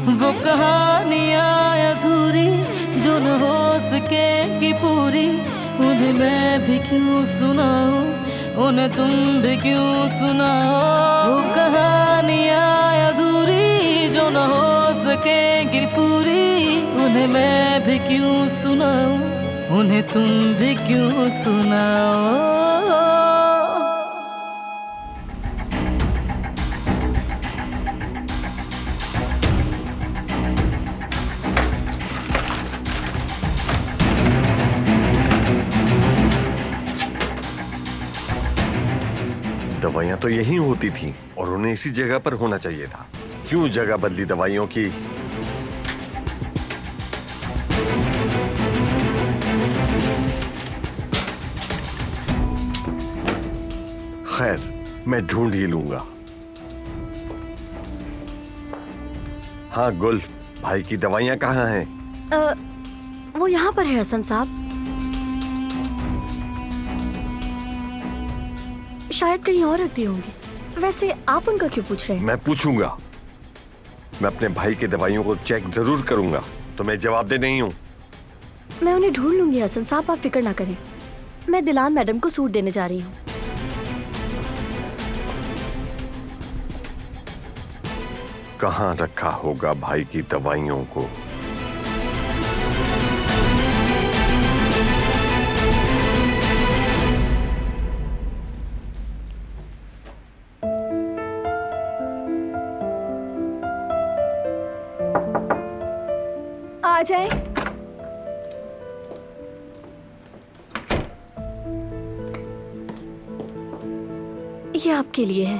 वो कहानियाँ अधूरी जो न हो सकेगी पूरी, उन्हें मैं भी क्यों सुनाऊं, उन्हें तुम भी क्यों सुनाओ। वो कहानियाँ अधूरी जो न हो सकेगी पूरी, उन्हें मैं भी क्यों सुनाऊं, उन्हें तुम भी क्यों सुनाओ। दवाइयां तो यहीं होती थी और उन्हें इसी जगह पर होना चाहिए था। क्यों जगह बदली दवाइयों की? खैर, मैं ढूंढ ही लूंगा। हाँ गुल, भाई की दवाइयां कहाँ हैं? वो यहाँ पर है हसन साहब। शायद कहीं और रख दी होंगी। वैसे आप उनका क्यों पूछ रहे हैं? मैं पूछूंगा। मैं अपने भाई की दवाइयों को चेक जरूर करूंगा। तुम्हें जवाब दे नहीं हूँ। मैं उन्हें ढूंढ लूंगी हसन साहब, आप फिक्र ना करें। मैं दिलान मैडम को सूट देने जा रही हूँ। कहाँ रखा होगा भाई की दवाइयों को? आ जाए। ये आपके लिए है।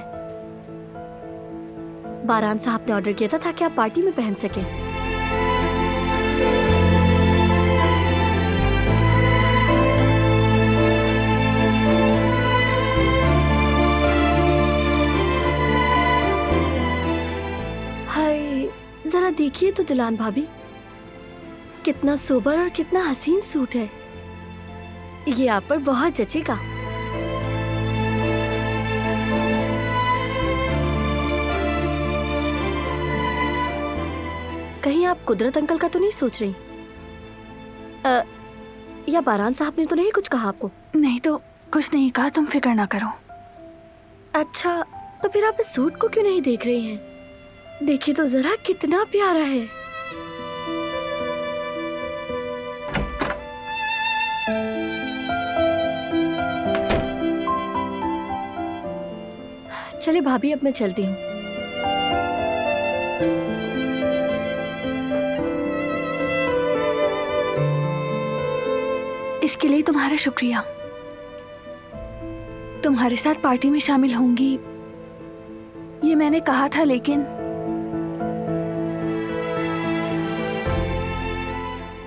बारान साहब ने ऑर्डर किया था ताकि आप पार्टी में पहन सकें। हाय, जरा देखिए तो दिलान भाभी, कितना सोबर और कितना हसीन सूट है। ये आप पर बहुत जचेगा। कहीं आप कुदरत अंकल का तो नहीं सोच रही? या बारान साहब ने तो नहीं कुछ कहा आपको? नहीं तो कुछ नहीं कहा, तुम फिक्र ना करो। अच्छा, तो फिर आप इस सूट को क्यों नहीं देख रही हैं? देखिए तो जरा कितना प्यारा है। चलिए भाभी, अब मैं चलती हूँ। इसके लिए तुम्हारा शुक्रिया। तुम्हारे साथ पार्टी में शामिल होंगी ये मैंने कहा था, लेकिन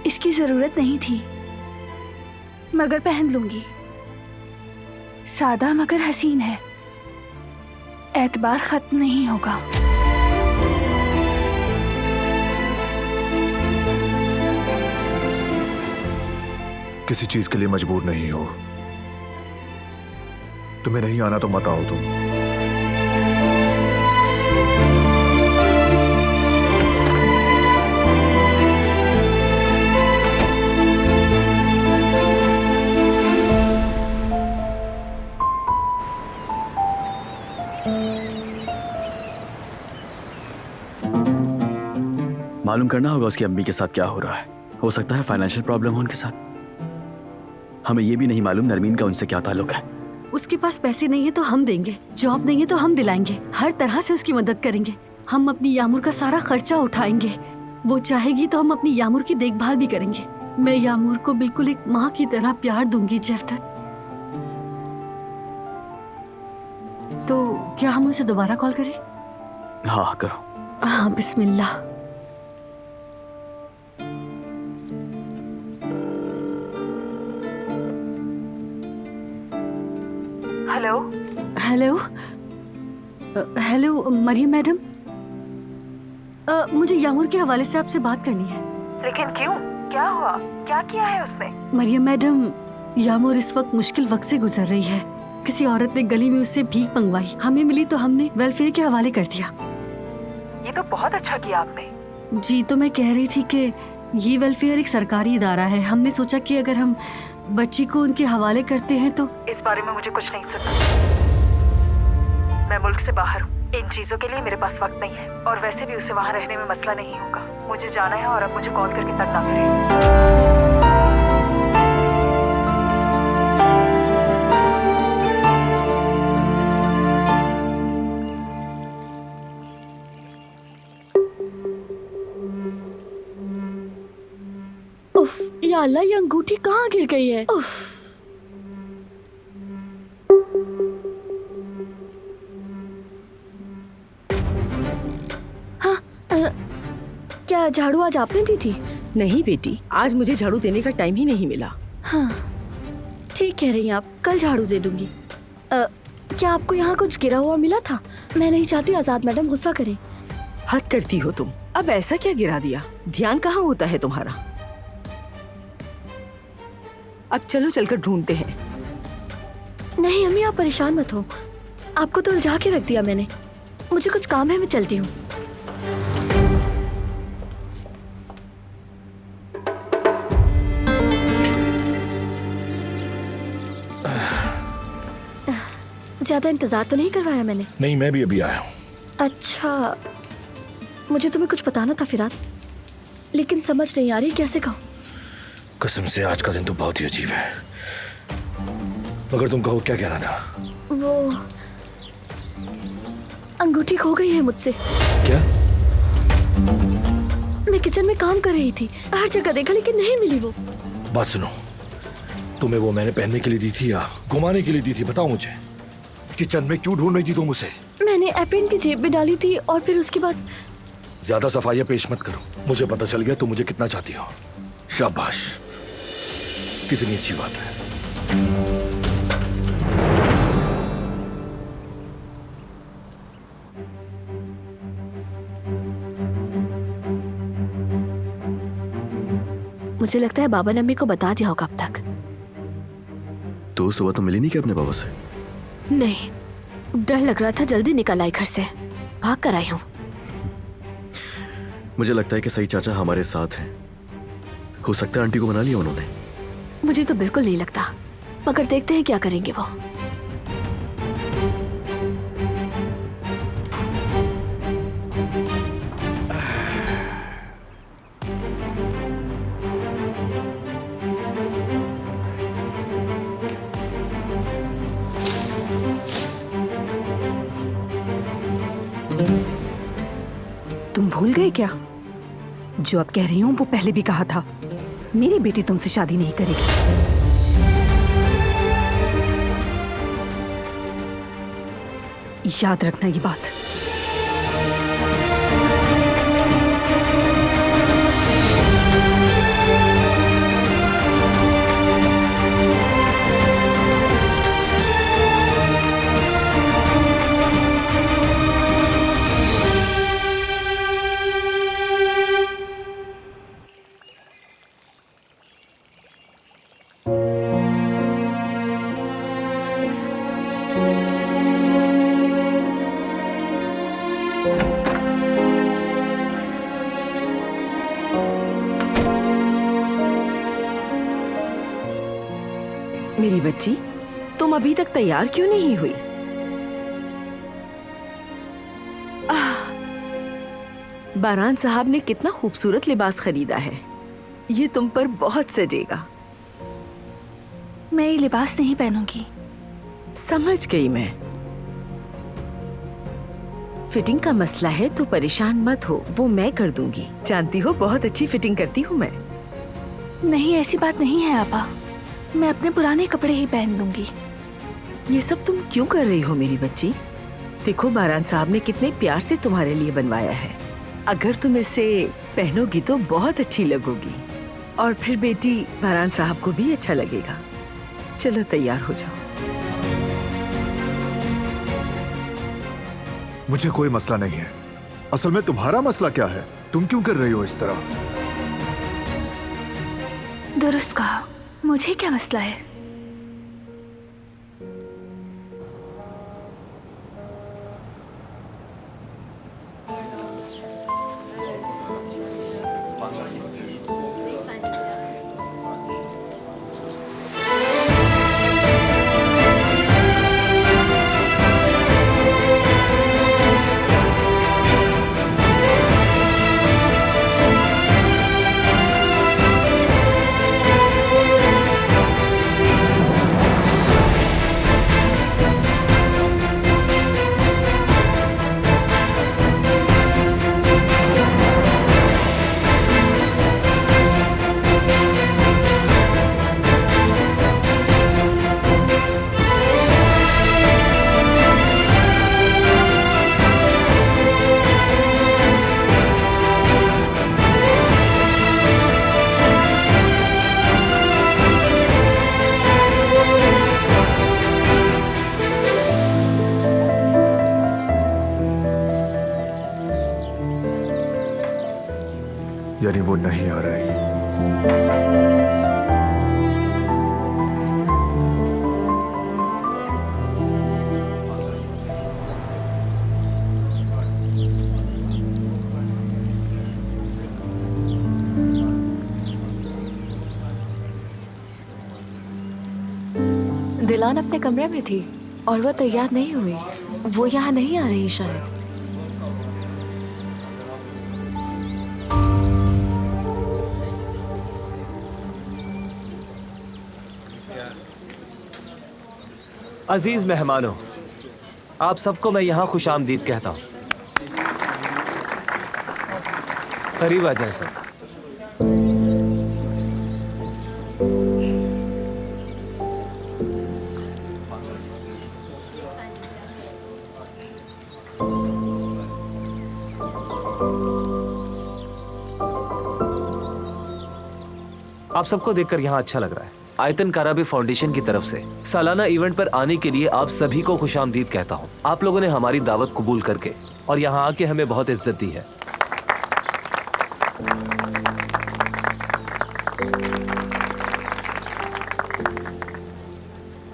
इसकी जरूरत नहीं थी। मगर पहन लूंगी। सादा मगर हसीन है, एतबार खत्म नहीं होगा। किसी चीज के लिए मजबूर नहीं हो। तुम्हें नहीं आना तो मत आओ तुम। मालूम करना होगा उसकी अम्मी के साथ क्या हो रहा है। हो सकता है फाइनेंशियल प्रॉब्लम हो उनके साथ। हमें ये भी नहीं मालूम नरमीन का उनसे क्या ताल्लुक है। उसके पास पैसे नहीं है तो हम देंगे, जॉब नहीं है तो हम दिलाएंगे, हर तरह से उसकी मदद करेंगे। हम अपनी यामुर का सारा खर्चा उठाएंगे। वो चाहेगी तो हम अपनी यामुर की देखभाल भी करेंगे। मैं यामुर को बिल्कुल एक माँ की तरह प्यार दूंगी जैफ्तत। तो क्या हम उसे दोबारा कॉल करें? हाँ करो। हाँ, बिस्मिल्लाह। Hello hello hello Maryam madam, मुझे यामुर के हवाले से आपसे बात करनी है। लेकिन क्यों? क्या हुआ? क्या किया है उसने? मरियम मैडम, यामुर इस वक्त मुश्किल वक्त से गुजर रही है। किसी औरत ने गली में उससे भीख मंगवाई, हमें मिली तो हमने वेलफेयर के हवाले कर दिया। ये तो बहुत अच्छा किया आपने। जी, तो मैं कह रही थी कि ये वेलफेयर एक सरकारी इदारा है। हमने सोचा कि अगर हम बच्ची को उनके हवाले करते हैं तो। इस बारे में मुझे कुछ नहीं सुनना। मैं मुल्क से बाहर हूँ, इन चीजों के लिए मेरे पास वक्त नहीं है, और वैसे भी उसे वहाँ रहने में मसला नहीं होगा। मुझे जाना है और अब मुझे कॉल करके तंग ना करें। उफ, या अल्लाह, ये अंगूठी कहाँ गिर गई है? उफ। हाँ, क्या झाड़ू आज आपने दी थी? नहीं बेटी, आज मुझे झाड़ू देने का टाइम ही नहीं मिला। हाँ, ठीक कह रही हैं आप, कल झाड़ू दे दूंगी। क्या आपको यहाँ कुछ गिरा हुआ मिला था? मैं नहीं चाहती आजाद मैडम गुस्सा करें। हद करती हो तुम। अब ऐसा क्या गिरा दिया? ध्यान कहाँ होता है तुम्हारा? अब चलो चलकर ढूंढते हैं। नहीं अम्मी, आप परेशान मत हो, आपको तो उलझा के रख दिया मैंने। मुझे कुछ काम है, मैं चलती हूँ। ज्यादा इंतजार तो नहीं करवाया मैंने? नहीं, मैं भी अभी आया हूँ। अच्छा, मुझे तुम्हें कुछ बताना था फिराद, लेकिन समझ नहीं आ रही कैसे कहूँ। कसम से आज का दिन तो बहुत ही अजीब है। मगर तुम कहो, क्या कहना था? वो अंगूठी खो गई है मुझसे। क्या? मैं किचन में काम कर रही थी, हर जगह देखा लेकिन नहीं मिली वो। बात सुनो, तुम्हें वो मैंने पहनने के लिए दी थी या घुमाने के लिए दी थी? बताओ मुझे। किचन में क्यों ढूंढ रही थी तुम उसे? मैंने एप्रन की जेब में डाली थी और फिर उसके बाद। ज्यादा सफाइयां पेश मत करो, मुझे पता चल गया तुम मुझे कितना चाहती हो। शाबाश, कितनी अच्छी बात है। मुझे लगता है बाबा ने अम्मी को बता दिया होगा अब तक। तो सुबह तो मिली नहीं क्या अपने बाबा से? नहीं, डर लग रहा था, जल्दी निकल आई घर से, भाग कर आई हूँ। मुझे लगता है कि सही चाचा हमारे साथ हैं। हो सकता है आंटी को मना लिया उन्होंने। मुझे तो बिल्कुल नहीं लगता, मगर देखते हैं क्या करेंगे वो। तुम भूल गए क्या? जो अब कह रही हूँ वो पहले भी कहा था। मेरी बेटी तुमसे शादी नहीं करेगी। याद रखना ये बात। मेरी बच्ची, तुम अभी तक तैयार क्यों नहीं हुई? बारान साहब ने कितना खूबसूरत लिबास खरीदा है, ये तुम पर बहुत सजेगा। मैं ये लिबास नहीं पहनूंगी। समझ गई मैं। फिटिंग का मसला है तो परेशान मत हो, वो मैं कर दूंगी। जानती हो बहुत अच्छी फिटिंग करती हूँ मैं। नहीं, ऐसी बात नहीं है आपा, मैं अपने पुराने कपड़े ही पहन लूंगी। ये सब तुम क्यों कर रही हो मेरी बच्ची? देखो बारान साहब ने कितने प्यार से तुम्हारे लिए बनवाया है। अगर तुम इसे पहनोगी तो बहुत अच्छी लगोगी, और फिर बेटी बारान साहब को भी अच्छा लगेगा। चलो तैयार हो जाओ। मुझे कोई मसला नहीं है। असल में तुम्हारा मसला क्या है? तुम क्यों कर रही हो इस तरह? दुरुस्त कहा, मुझे क्या मसला है? यानी वो नहीं आ रही। दिलान अपने कमरे में थी और वो तैयार नहीं हुई। वो यहाँ नहीं आ रही शायद। अजीज मेहमानों, आप सबको मैं यहाँ खुशामदीद कहता हूँ। करीब आ जाए सब। आप सबको देखकर यहाँ अच्छा लग रहा है। आयतन काराबे फाउंडेशन की तरफ से सालाना इवेंट पर आने के लिए आप सभी को खुशामदीद कहता हूँ। आप लोगों ने हमारी दावत कबूल करके और यहाँ आके हमें बहुत इज्जत दी है।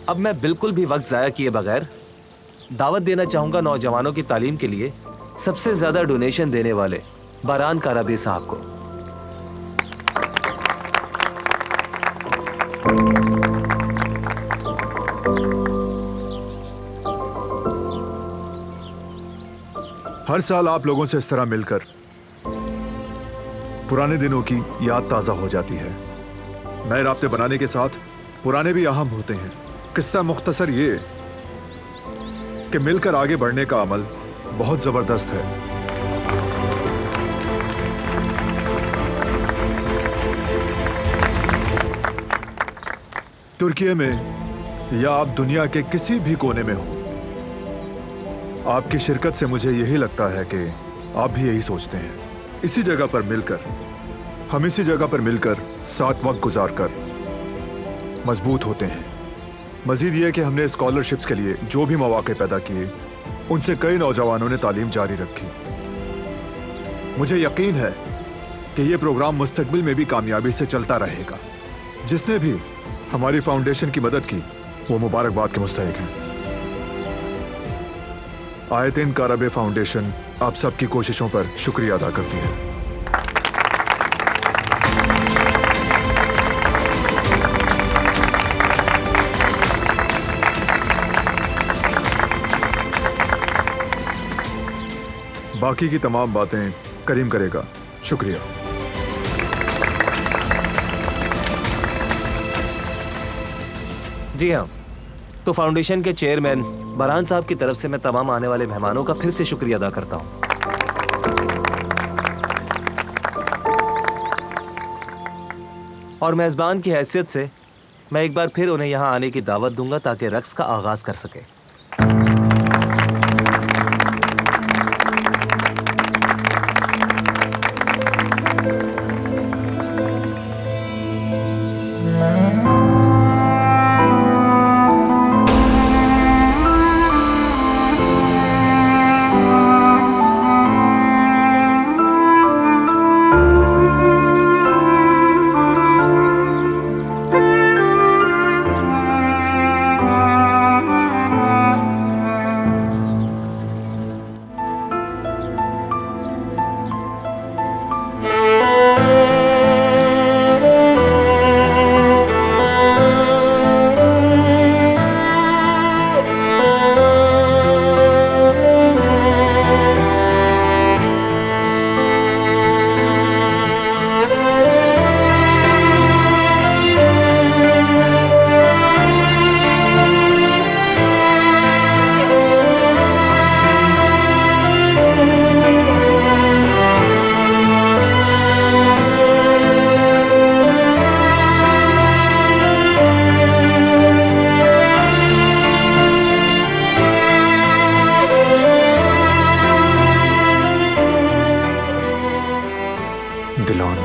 अब मैं बिल्कुल भी वक्त जाया किए बगैर दावत देना चाहूंगा नौजवानों की तालीम के लिए सबसे ज्यादा डोनेशन देने वाले बारान काराबे साहब को। हर साल आप लोगों से इस तरह मिलकर पुराने दिनों की याद ताजा हो जाती है। नए राब्ते बनाने के साथ पुराने भी अहम होते हैं। किस्सा मुख्तसर ये कि मिलकर आगे बढ़ने का अमल बहुत जबरदस्त है। तुर्की में या आप दुनिया के किसी भी कोने में हो, आपकी शिरकत से मुझे यही लगता है कि आप भी यही सोचते हैं। इसी जगह पर मिलकर, हम इसी जगह पर मिलकर साथ वक्त गुजारकर मजबूत होते हैं। मजीद यह कि हमने स्कॉलरशिप्स के लिए जो भी मौके पैदा किए, उनसे कई नौजवानों ने तालीम जारी रखी। मुझे यकीन है कि यह प्रोग्राम मुस्तकबिल में भी कामयाबी से चलता रहेगा। जिसने भी हमारी फाउंडेशन की मदद की वो मुबारकबाद के मुस्तहिक हैं। आयतन काराबे फाउंडेशन आप सबकी कोशिशों पर शुक्रिया अदा करती है। बाकी की तमाम बातें करीम करेगा। शुक्रिया। जी हाँ, तो फाउंडेशन के चेयरमैन बारान साहब की तरफ से मैं तमाम आने वाले मेहमानों का फिर से शुक्रिया अदा करता हूँ। और मेज़बान की हैसियत से मैं एक बार फिर उन्हें यहाँ आने की दावत दूंगा ताकि रक्स का आगाज कर सके। दिलॉन,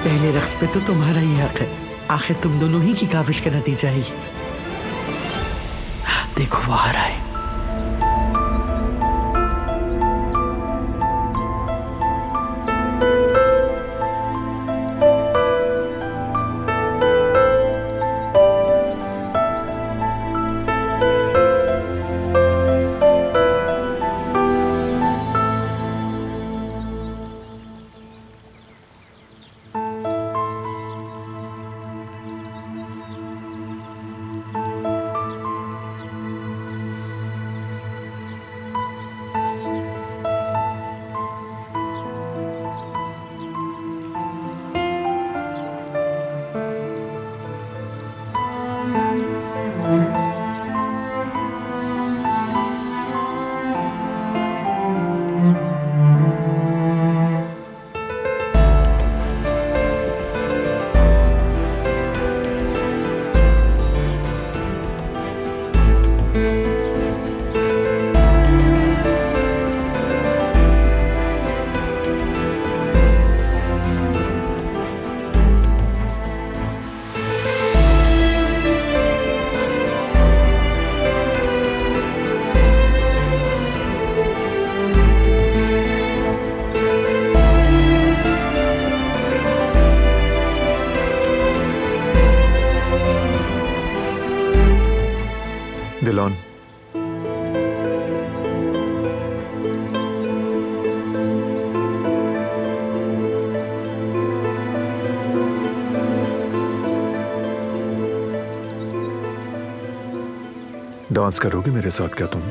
पहले रक्स पे तो तुम्हारा ही हक है। आखिर तुम दोनों ही की काविश का नतीजा है ये। देखो वो आ रहा है। दिलॉन, डांस करोगे मेरे साथ क्या तुम?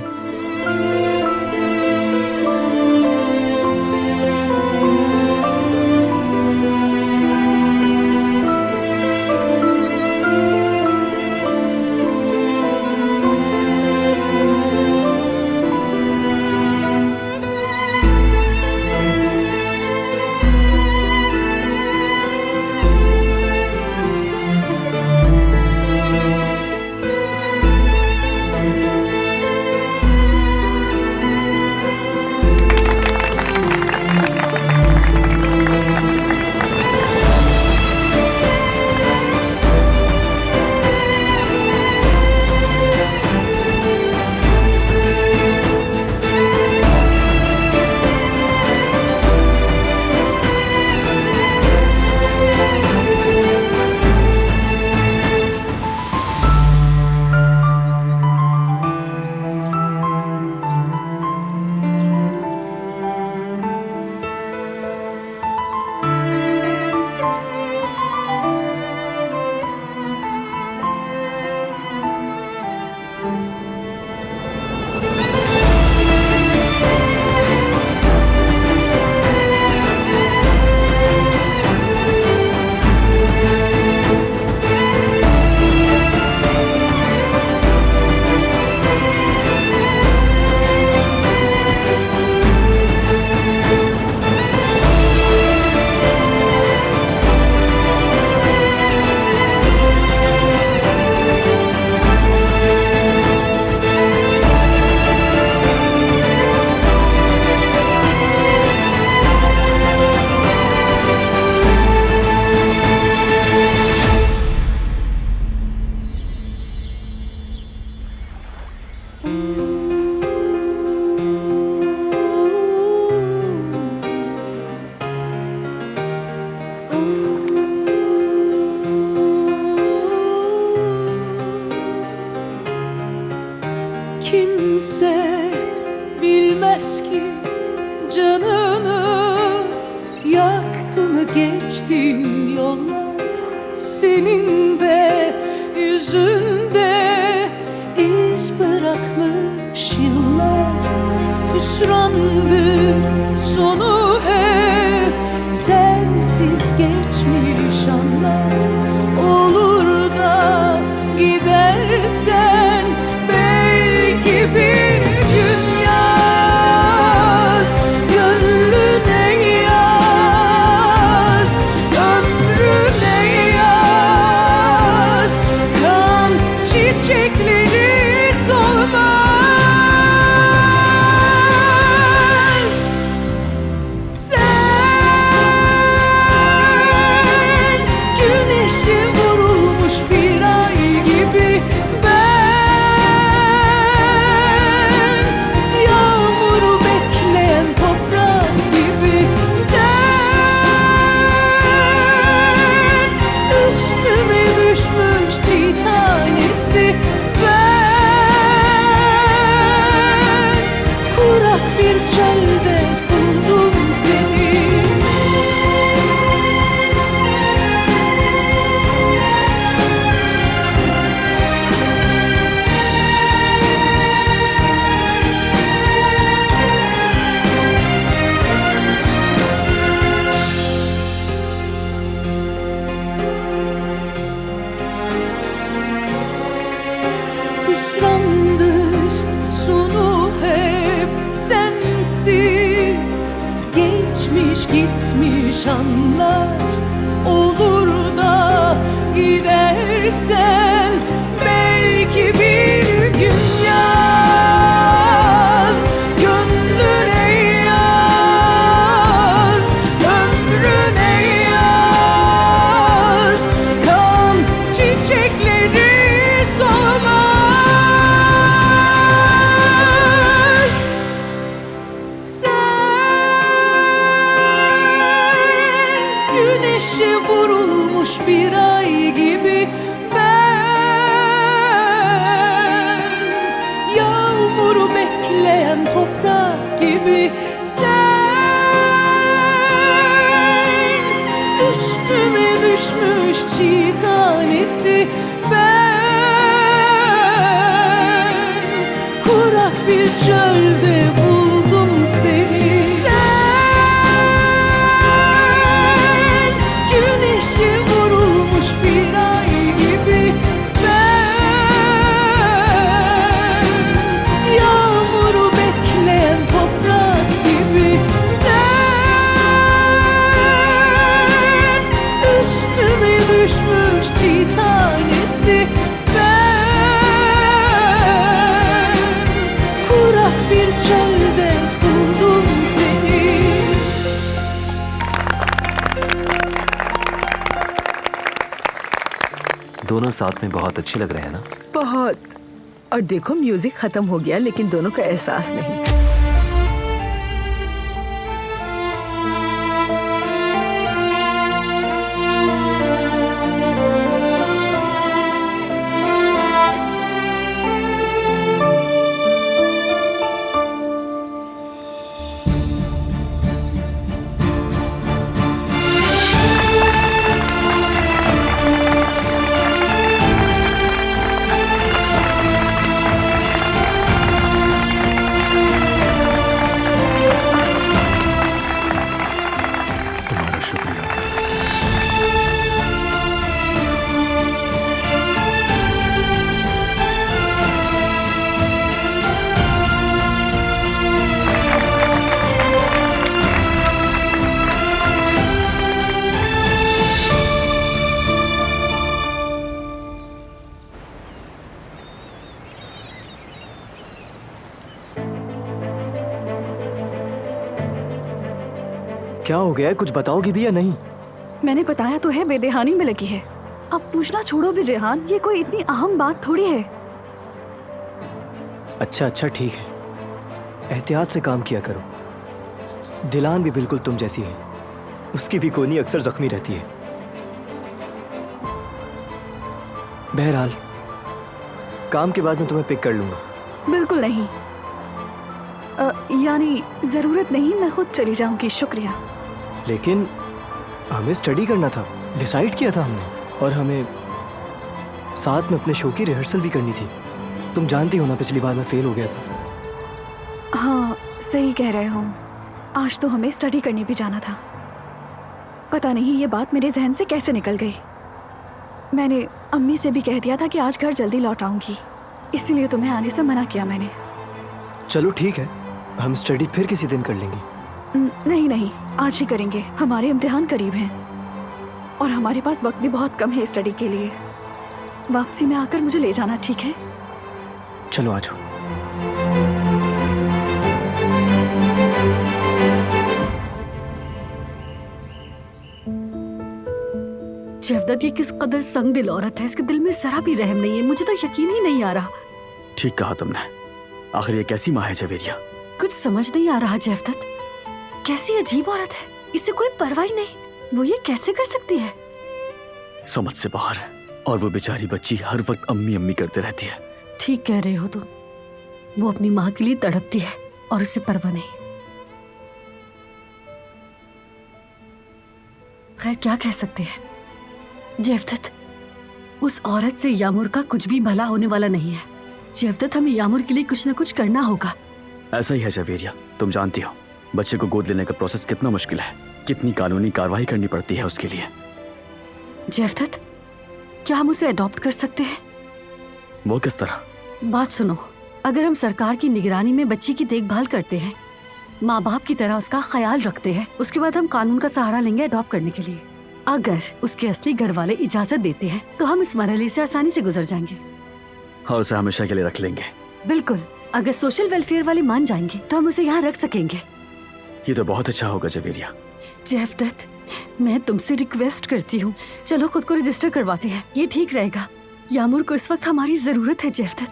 kimse bilmez ki canını yaktı mı geçtiğin yollar. Senin de yüzünde iz bırakmış yıllar. Hüsrandır sonu hep sensiz geçmiş anlar. Olur da gidersen belki bir gün yaz gönlüne, yaz ömrüne, yaz kan çiçekleri solmaz. Hüsrandır sonu hep sensiz geçmiş gitmiş anlar. Olur da gidersen belki bir gün yaz gönlüne, yaz ömrüne, yaz kan çiçekleri solmaz. Güneşe vurulmuş bir ay gibi ben, yağmuru bekleyen toprak gibi sen, üstüme düşmüş çiğ tanesi ben, kurak bir çölde buldum seni. Güneşe vurulmuş bir ay gibi ben, yağmuru bekleyen toprak gibi sen, üstüme düşmüş çiğ tanesi ben, kurak bir çölde buldum seni. दोनों साथ में बहुत अच्छे लग रहे हैं ना? बहुत। और देखो म्यूजिक खत्म हो गया लेकिन दोनों का एहसास नहीं। क्या हो गया है, कुछ बताओगी भी या नहीं? मैंने बताया तो है, बेदेहानी में लगी है। अब पूछना छोड़ो भी जेहान, ये कोई इतनी अहम बात थोड़ी है। अच्छा अच्छा ठीक है, एहतियात से काम किया करो। दिलान भी बिल्कुल तुम जैसी है, उसकी भी कोनी अक्सर जख्मी रहती है। बहरहाल काम के बाद मैं तुम्हें पिक कर लूंगा। बिल्कुल नहीं, यानी जरूरत नहीं, मैं खुद चली जाऊंगी, शुक्रिया। लेकिन हमें स्टडी करना था, डिसाइड किया था हमने, और हमें साथ में अपने शो की रिहर्सल भी करनी थी। तुम जानती हो ना, पिछली बार मैं फेल हो गया था। हाँ सही कह रहे हो, आज तो हमें स्टडी करने भी जाना था। पता नहीं ये बात मेरे जहन से कैसे निकल गई। मैंने अम्मी से भी कह दिया था कि आज घर जल्दी लौट आऊंगी, इसीलिए तुम्हें आने से मना किया मैंने। चलो ठीक है, हम स्टडी फिर किसी दिन कर लेंगे। नहीं नहीं, आज ही करेंगे, हमारे इम्तिहान करीब हैं और हमारे पास वक्त भी बहुत कम है स्टडी के लिए। वापसी में आकर मुझे ले जाना, ठीक है? चलो आ जाओ। जवदत, ये किस कदर संग दिल औरत है, इसके दिल में जरा भी रहम नहीं है। मुझे तो यकीन ही नहीं आ रहा। ठीक कहा तुमने। आखिर ये कैसी माँ है जवेरिया? कुछ समझ नहीं आ रहा जवदत, कैसी अजीब औरत है, इससे कोई परवाह ही नहीं। वो ये कैसे कर सकती है? समझ से बाहर। और वो बेचारी बच्ची हर वक्त अम्मी अम्मी करते रहती है। ठीक कह रहे हो तुम, वो अपनी माँ के लिए तड़पती है और उससे परवाह नहीं। खैर क्या कह सकते हैं जवदत, उस औरत से यामुर का कुछ भी भला होने वाला नहीं है। जवदत, हमें यामुर के लिए कुछ न कुछ करना होगा। ऐसा ही है जवेरिया, तुम जानती हो बच्चे को गोद लेने का प्रोसेस कितना मुश्किल है, कितनी कानूनी कार्रवाई करनी पड़ती है उसके लिए। जवदत, क्या हम उसे अडॉप्ट कर सकते हैं? वो किस तरह? बात सुनो, अगर हम सरकार की निगरानी में बच्ची की देखभाल करते हैं, माँ बाप की तरह उसका ख्याल रखते हैं, उसके बाद हम कानून का सहारा लेंगे अडॉप्ट करने के लिए। अगर उसके असली घर वाले इजाजत देते हैं तो हम इस मरहले से आसानी से गुजर जाएंगे और उसे हमेशा के लिए रख लेंगे। बिल्कुल, अगर सोशल वेलफेयर वाले मान जाएंगे तो हम उसे यहाँ रख सकेंगे। ये तो बहुत अच्छा होगा जवेरिया। जवदत, मैं तुमसे रिक्वेस्ट करती हूँ, चलो खुद को रजिस्टर करवाते हैं, ये ठीक रहेगा। यामुर को इस वक्त हमारी जरूरत है जवदत।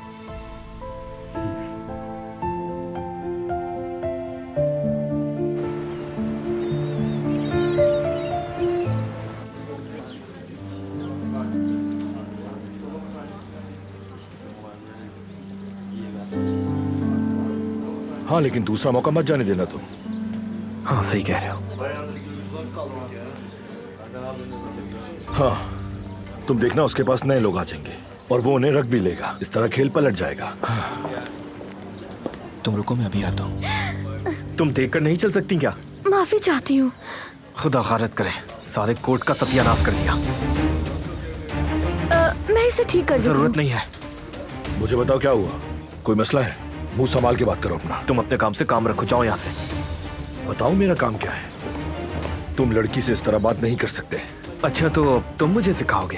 हाँ, लेकिन दूसरा मौका मत जाने देना तुम। हाँ सही कह रहे हो। हाँ, तुम देखना उसके पास नए लोग आ जाएंगे और वो उन्हें रख भी लेगा। इस तरह खेल पलट जाएगा। तुम रुको, मैं अभी आता हूँ। तुम देखकर नहीं चल सकती क्या? माफी चाहती हूँ। खुदा गारत करे, सारे कोर्ट का सत्यानाश कर दिया। मैं इसे ठीक कर देती हूँ। जरूरत नहीं है। मुझे बताओ क्या हुआ, कोई मसला है? मुंह संभाल के बात करो अपना। तुम अपने काम से काम रखो, जाओ यहाँ से। बताओ मेरा काम क्या है? तुम लड़की से इस तरह बात नहीं कर सकते। अच्छा तो तुम मुझे सिखाओगे?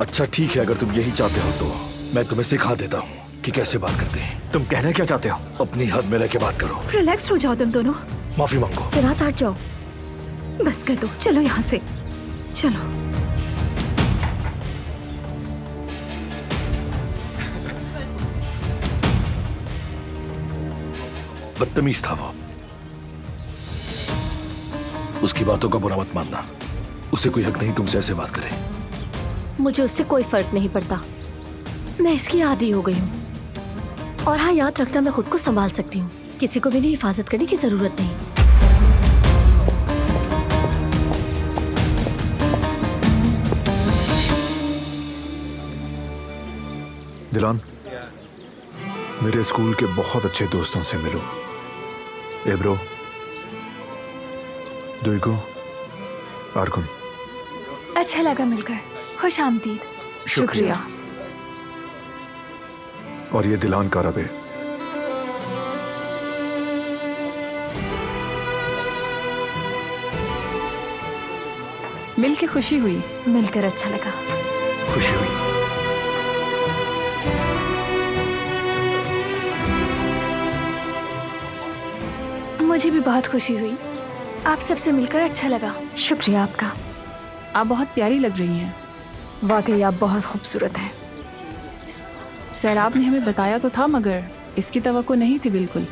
अच्छा ठीक है, अगर तुम यही चाहते हो तो मैं तुम्हें सिखा देता हूँ कि कैसे बात करते हैं। तुम कहना क्या चाहते हो? अपनी हद में रह के बात करो। रिलैक्स हो जाओ तुम दोनों। माफी मांगो। फिर हाथ हट जाओ। बस कर दो, चलो यहाँ से, चलो। बदतमीज था वो। उसकी बातों का बुरा मत मानना। उसे कोई हक नहीं तुमसे ऐसे बात करे। मुझे उससे कोई फर्क नहीं पड़ता, मैं इसकी आदी हो गई हूँ। और हाँ, याद रखना मैं खुद को संभाल सकती हूँ, किसी को मेरी हिफाजत करने की जरूरत नहीं। दिलान, मेरे स्कूल के बहुत अच्छे दोस्तों से मिलो। एब्रो, दुइगो, आर्गुन। अच्छा लगा मिलकर, खुश आमदीद। शुक्रिया। और ये दिलान कारबे। मिलके खुशी हुई। मिलकर अच्छा लगा। खुशी हुई। मुझे भी बहुत खुशी हुई। आप सबसे मिलकर अच्छा लगा। शुक्रिया आपका। आप बहुत प्यारी लग रही हैं। वाकई आप बहुत खूबसूरत हैं। सैराब ने हमें बताया तो था, मगर इसकी तवक्को नहीं थी बिल्कुल।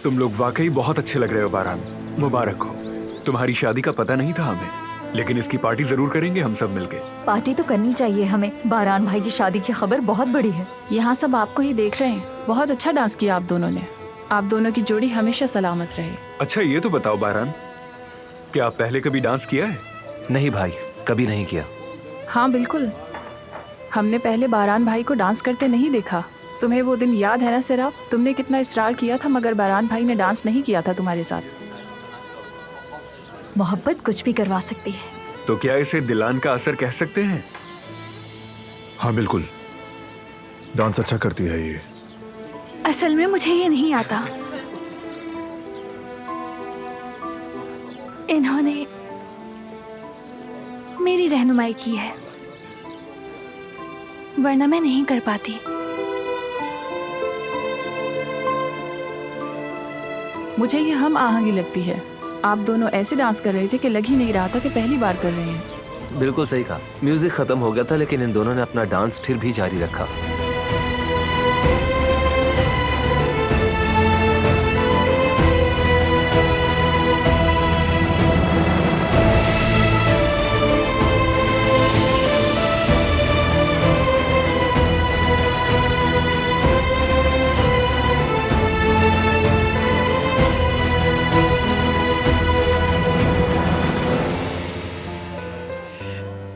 तुम लोग वाकई बहुत अच्छे लग रहे हो बारान। मुबारक हो। तुम्हारी शादी का पता नहीं था हमें, लेकिन इसकी पार्टी जरूर करेंगे हम सब मिलके। पार्टी तो करनी चाहिए हमें। बारान भाई की शादी की खबर बहुत बड़ी है। यहाँ सब आपको ही देख रहे हैं। बहुत अच्छा डांस किया आप दोनों ने। आप दोनों की जोड़ी हमेशा सलामत रहे। अच्छा ये तो बताओ बारान, क्या आप पहले कभी डांस किया है? नहीं भाई, कभी नहीं किया। हाँ बिल्कुल, हमने पहले बारान भाई को डांस करते नहीं देखा। तुम्हें वो दिन याद है ना सिराब? तुमने कितना इसरार किया था मगर बारान भाई ने डांस नहीं किया था तुम्हारे साथ। मोहब्बत कुछ भी करवा सकती है। तो क्या इसे दिलान का असर कह सकते हैं? हाँ बिल्कुल, डांस अच्छा करती है ये। असल में मुझे ये नहीं आता। इन्होंने मेरी रहनुमाई की है, वरना मैं नहीं कर पाती। मुझे ये हम आहंगी लगती है। आप दोनों ऐसे डांस कर रहे थे कि लग ही नहीं रहा था कि पहली बार कर रहे हैं। बिल्कुल सही कहा। म्यूजिक खत्म हो गया था लेकिन इन दोनों ने अपना डांस फिर भी जारी रखा।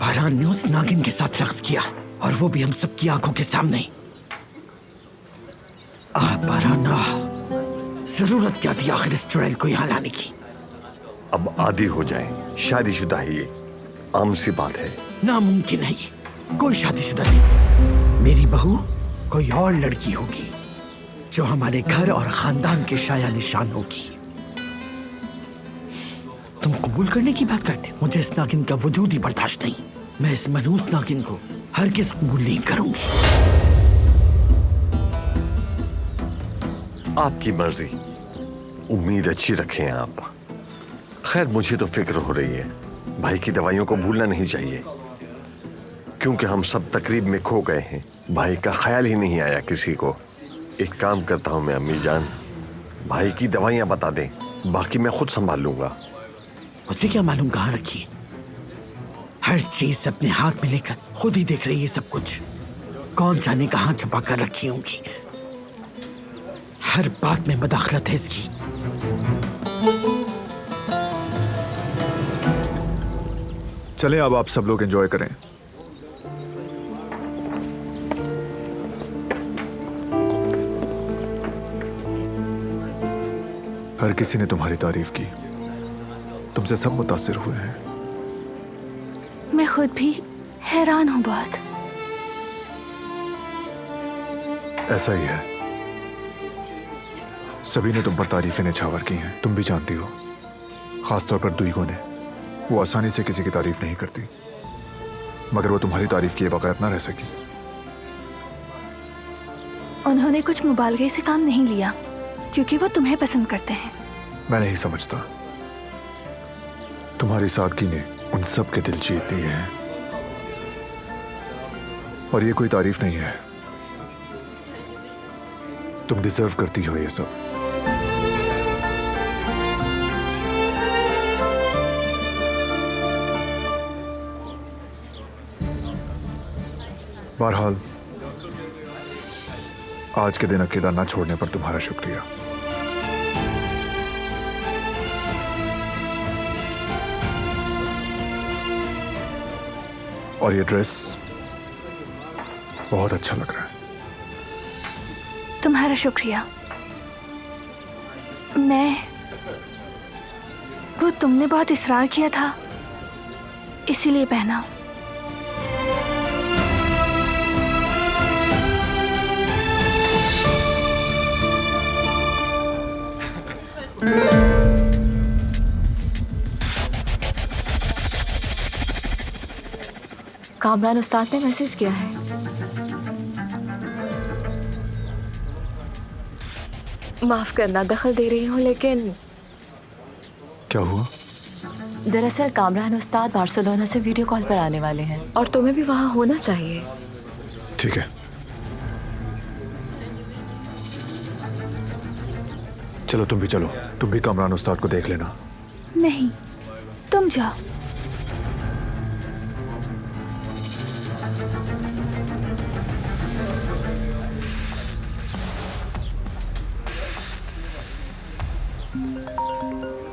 बारान ने उस नागिन के साथ रक्स किया और वो भी हम सबकी आंखों के सामने। बारान, जरूरत क्या थी आखिर इस चुड़ैल को यहाँ लाने की? अब आदी हो जाए, शादीशुदा है ये, आम सी बात है। नामुमकिन है ये, कोई शादीशुदा नहीं। मेरी बहू कोई और लड़की होगी जो हमारे घर और खानदान के शाया निशान होगी। तुम कबूल करने की बात करते हो? मुझे इस नागिन का वजूद ही बर्दाश्त नहीं। मैं इस मनहूस नागिन को हरगिज़ कबूल नहीं करूंगी। आपकी मर्जी, उम्मीद अच्छी रखें आप। खैर मुझे तो फिक्र हो रही है, भाई की दवाइयों को भूलना नहीं चाहिए, क्योंकि हम सब तकरीब में खो गए हैं। भाई का ख्याल ही नहीं आया किसी को। एक काम करता हूँ मैं, अम्मी जान, भाई की दवाइयाँ बता दें, बाकी मैं खुद संभाल लूंगा। मुझे क्या मालूम कहाँ रखी है? हर चीज अपने हाथ में लेकर खुद ही देख रही है सब कुछ। कौन जाने कहाँ छुपा कर रखी होंगी। हर बात में मदाखलत है इसकी। चलें अब आप सब लोग एंजॉय करें। हर किसी ने तुम्हारी तारीफ की, तुमसे सब मुतासिर हुए हैं। मैं खुद भी हैरान हूँ बहुत। ऐसा ही है, सभी ने तुम पर तारीफें निछावर की हैं, तुम भी जानती हो। खासतौर पर दुईगो ने, वो आसानी से किसी की तारीफ नहीं करती, मगर वो तुम्हारी तारीफ किए बगैर ना रह सकी। उन्होंने कुछ मुबालगे से काम नहीं लिया, क्योंकि वो तुम्हें पसंद करते हैं। मैं नहीं समझता, तुम्हारी सादगी ने उन सब के दिल जीत लिए हैं। और ये कोई तारीफ नहीं है, तुम डिजर्व करती हो ये सब। बहरहाल आज के दिन अकेला ना छोड़ने पर तुम्हारा शुक्रिया। और ये ड्रेस बहुत अच्छा लग रहा है। तुम्हारा शुक्रिया। वो तुमने बहुत इसरार किया था, इसीलिए पहना। कामरान उस्ताद ने मैसेज किया है। माफ करना दखल दे रही हूँ, लेकिन क्या हुआ? दरअसल कामरान उस्ताद बार्सिलोना से वीडियो कॉल पर आने वाले हैं और तुम्हें भी वहाँ होना चाहिए। ठीक है, चलो तुम भी चलो, तुम भी कमरान उस्ताद को देख लेना। नहीं, तुम जाओ।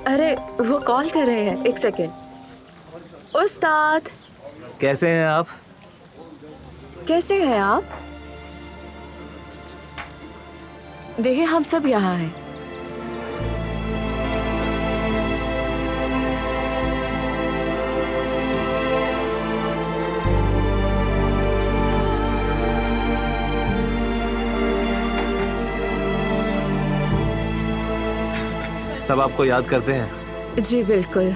अरे वो कॉल कर रहे हैं, एक सेकेंड। उस्ताद कैसे हैं आप? कैसे हैं आप? देखिए हम सब यहाँ हैं। सब आपको याद करते हैं? जी बिल्कुल।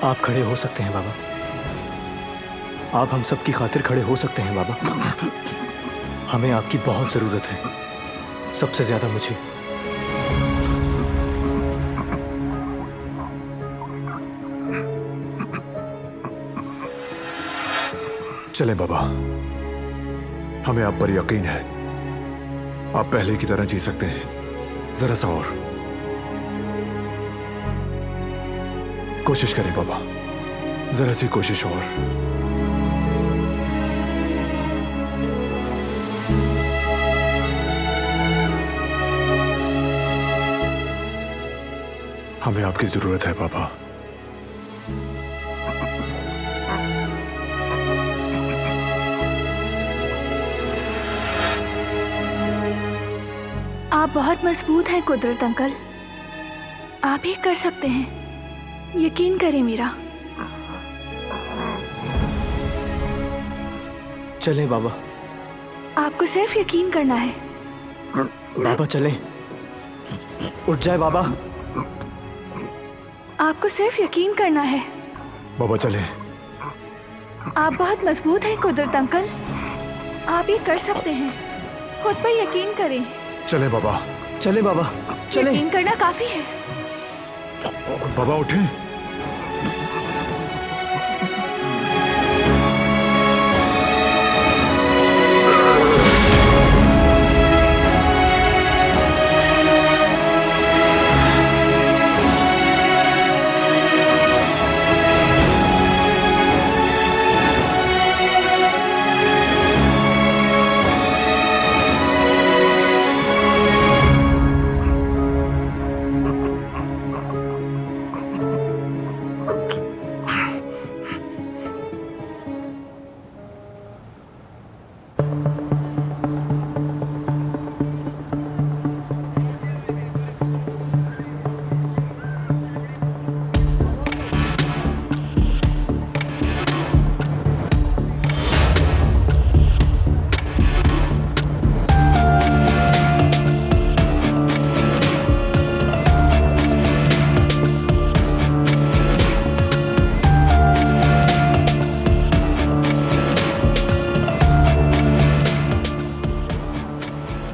आप खड़े हो सकते हैं बाबा। आप हम सब की खातिर खड़े हो सकते हैं बाबा। हमें आपकी बहुत जरूरत है, सबसे ज्यादा मुझे। चलें बाबा, हमें आप पर यकीन है। आप पहले की तरह जी सकते हैं। जरा सा और कोशिश करें बाबा, जरा सी कोशिश और। हमें आपकी जरूरत है बाबा। आप बहुत मजबूत हैं कुदरत अंकल, आप ही कर सकते हैं, यकीन करें मेरा। चलें बाबा। आपको सिर्फ यकीन करना है। बाबा चलें। उठ जाए बाबा। आपको सिर्फ यकीन करना है। बाबा चलें। आप बहुत मजबूत हैं कुदरत अंकल, आप ये कर सकते हैं, खुद पर यकीन करें। चलें बाबा। चलें बाबा, चलें। यकीन करना काफी है। बाबा उठें।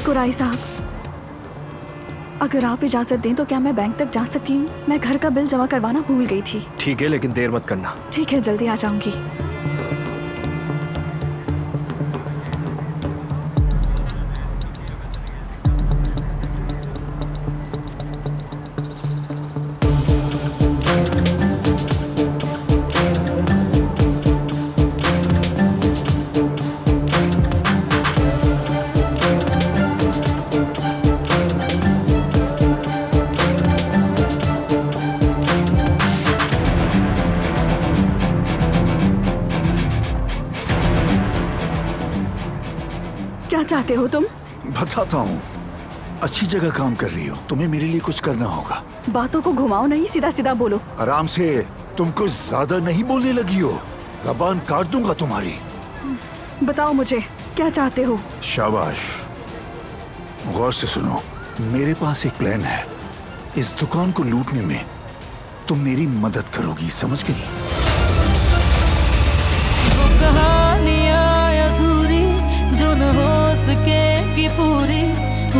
कुराई साहब, अगर आप इजाजत दें तो क्या मैं बैंक तक जा सकती हूँ? मैं घर का बिल जमा करवाना भूल गई थी। ठीक है, लेकिन देर मत करना। ठीक है, जल्दी आ जाऊंगी। क्या चाहते हो तुम? बताता हूँ। अच्छी जगह काम कर रही हो, तुम्हें मेरे लिए कुछ करना होगा। बातों को घुमाओ नहीं, सीधा सीधा बोलो। आराम से, तुम कुछ ज्यादा नहीं बोलने लगी हो, जबान काट दूंगा तुम्हारी। बताओ मुझे, क्या चाहते हो? शाबाश, गौर से सुनो। मेरे पास एक प्लान है, इस दुकान को लूटने में तुम मेरी मदद करोगी, समझ गई? वो कहानियाँ अधूरी जो न हो सकेगी पूरी,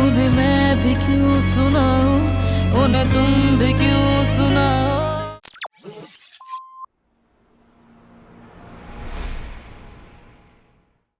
उन्हें मैं भी क्यों सुनाऊं, उन्हें तुम भी क्यों सुनाओ।